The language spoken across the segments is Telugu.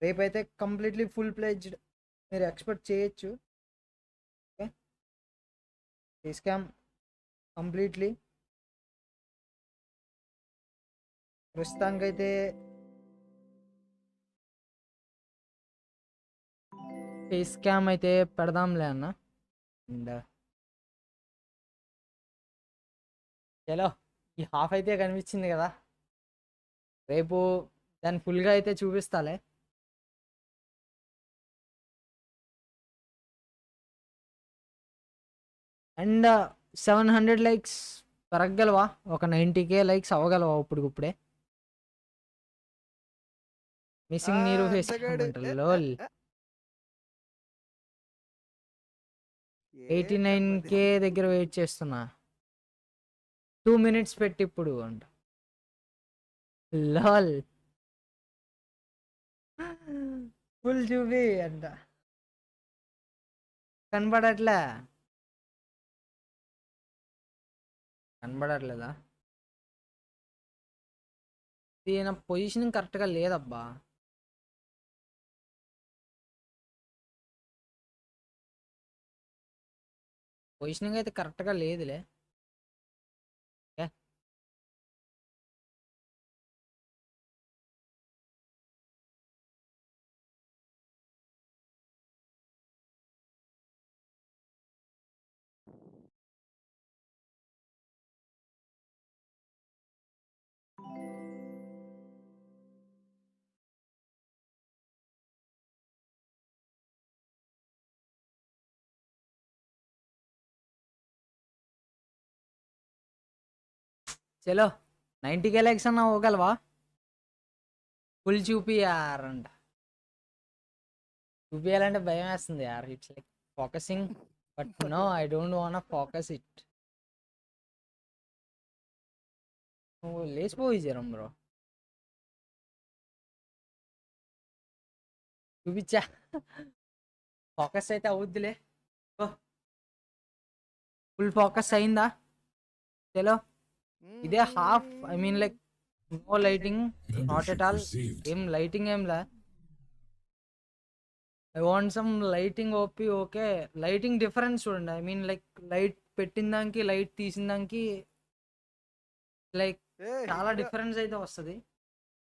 రేపైతే కంప్లీట్లీ ఫుల్ ప్లేజ్డ్ మీరు ఎక్స్పెక్ట్ చేయొచ్చు. ఓకే, ఈ స్కామ్ కంప్లీట్లీ ప్రస్తుతానికైతే ఫేస్ స్కామ్ అయితే పెడదాంలే అన్న. అండ్ చలో, ఈ హాఫ్ అయితే కనిపించింది కదా, రేపు దాన్ని ఫుల్గా అయితే చూపిస్తాలే. And 700 likes పెరగగలవా? ఒక 90K లైక్స్ అవ్వగలవా ఇప్పుడే? మిస్సింగ్ నీరు ఫేస్ అందగాడు లోల్. 89K దగ్గర వెయిట్ చేస్తున్నా. 2 minutes పెట్టి ఇప్పుడు అంట. లాల్ ఫుల్ చూపి అంట. కనబడట్లేదా? దీని పొజిషనింగ్ కరెక్ట్గా లేదబ్బా. పొజిషనింగ్ అయితే కరెక్ట్గా లేదులే. ఏ, చలో 90K లైక్స్ అన్న అవ్వగలవా? ఫుల్ చూపియారంట. చూపియాలంటే భయం వేస్తుంది యార్. It's like focusing, but no, I don't want focus it. నువ్వు లేచిపోయి జరం బ్రో. చూపించా, ఫోకస్ అయితే అవుద్దిలే. ఫుల్ ఫోకస్ అయిందా? చలో, ఇదే half. I mean like no lighting, not at all. ఏం లైటింగ్ ఏంలా. ఐ వాంట్ సమ్ లైటింగ్ ఓపి. ఓకే, లైటింగ్ డిఫరెన్స్ చూడండి. ఐ మీన్ లైక్ లైట్ పెట్టిన దానికి లైట్ తీసిన దానికి లైక్ చాలా డిఫరెన్స్ అయితే వస్తుంది.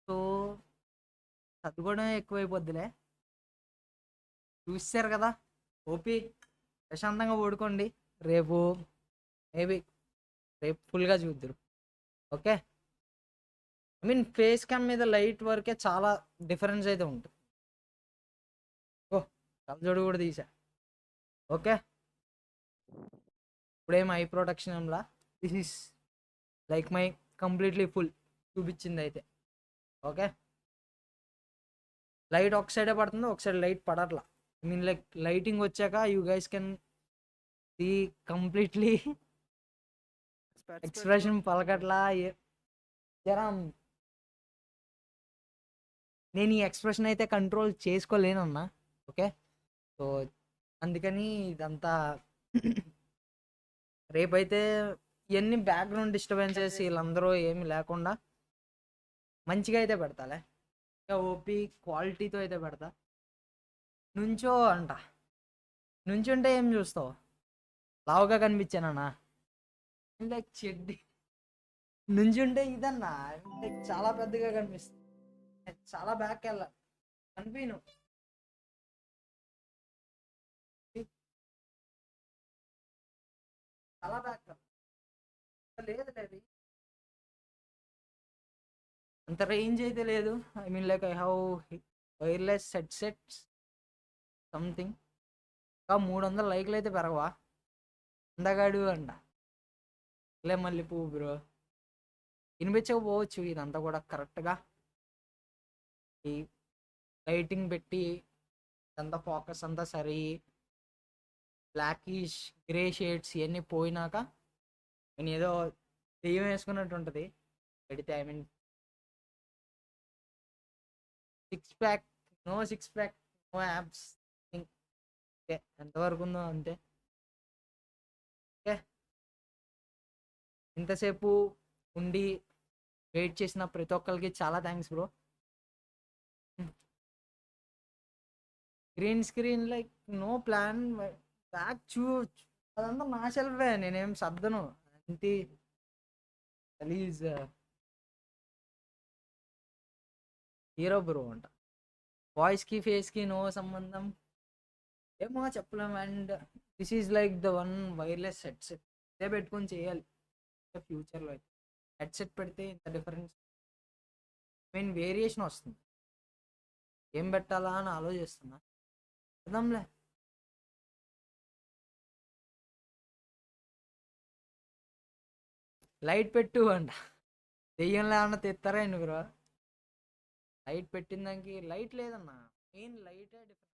సో చదువుకోవడం ఎక్కువైపోద్దిలే. చూసారు కదా, ఓపి ప్రశాంతంగా ఓడుకోండి. రేపు మేబీ రేపు ఫుల్గా చూద్దరు. Okay, I mean face cam మీద లైట్ వరకే చాలా డిఫరెన్స్ అయితే ఉంటుంది. ఓ, కలజోడు కూడా తీసా. ఓకే, ఇప్పుడేం ఐ ప్రొటెక్షన్ ఏంలా. This is like my completely full చూపించింది అయితే. ఓకే, లైట్ ఒక సైడే పడుతుంది, ఒక సైడ్ లైట్ పడట్లా. ఐ మీన్ లైక్ లైటింగ్ వచ్చాక you guys can see completely expression పలకట్లా. జరా నేను ఈ ఎక్స్ప్రెషన్ అయితే కంట్రోల్ చేసుకోలేనన్నా. ఓకే, సో అందుకని ఇదంతా. రేపైతే ఇవన్నీ బ్యాక్గ్రౌండ్ డిస్టర్బెన్సెస్ వీళ్ళందరూ ఏమి లేకుండా మంచిగా అయితే పెడతాలే. ఓపి క్వాలిటీతో అయితే పెడతా. నుంచో అంట, నుంచుంటే ఏం చూస్తావు? లావుగా కనిపించానన్నా. లైక్ చెడ్డి నుంచుంటే ఇదన్నా లైక్ చాలా పెద్దగా కనిపిస్తుంది. చాలా బ్యాక్ వెళ్ళాలి కనిపించను. చాలా బ్యాక్ లేదు లేదు, అంత రేంజ్ అయితే లేదు. I mean like I have wireless sets something. ఇంకా 300 లైక్లు అయితే పెరగవా? అందగాడు అంట. లే మళ్ళీ పువ్వు బ్రో, వినిపించకపోవచ్చు ఇదంతా కూడా కరెక్ట్గా. ఈ లైటింగ్ పెట్టి ఇదంతా ఫోకస్ అంతా సరి, బ్లాకిష్ గ్రే షేడ్స్ ఇవన్నీ పోయినాక నేను ఏదో దెయ్యం వేసుకున్నట్టు ఉంటుంది పెడితే. I mean six pack, no six pack, no abs. Okay, ఎంతవరకు ఉందో అంతే. ఓకే, ఇంతసేపు ఉండి వెయిట్ చేసిన ప్రతి ఒక్కరికి చాలా thanks bro. Green screen like no plan back చూ అదంతా నా సెల్ఫే, నేనేం సర్దను అంతే. ప్లీజ్ హీరో బ్రో అంట. వాయిస్కి ఫేస్కి నో సంబంధం ఏమో చెప్పలేం. And this is like the one wireless headset ఇదే పెట్టుకొని చేయాలి ఫ్యూచర్లో. అయితే హెడ్సెట్ పెడితే ఇంత డిఫరెన్స్ వేరియేషన్ వస్తుంది. ఏం పెట్టాలా అని ఆలోచిస్తున్నా, చూద్దాంలే. లైట్ పెట్టు అంట. దెయ్యంలో ఏమన్నా తెస్తారా ఏంటి బ్రో? లైట్ పెట్టిన దానికి లైట్ లేదన్నా, మెయిన్ లైటే డిఫరెంట్.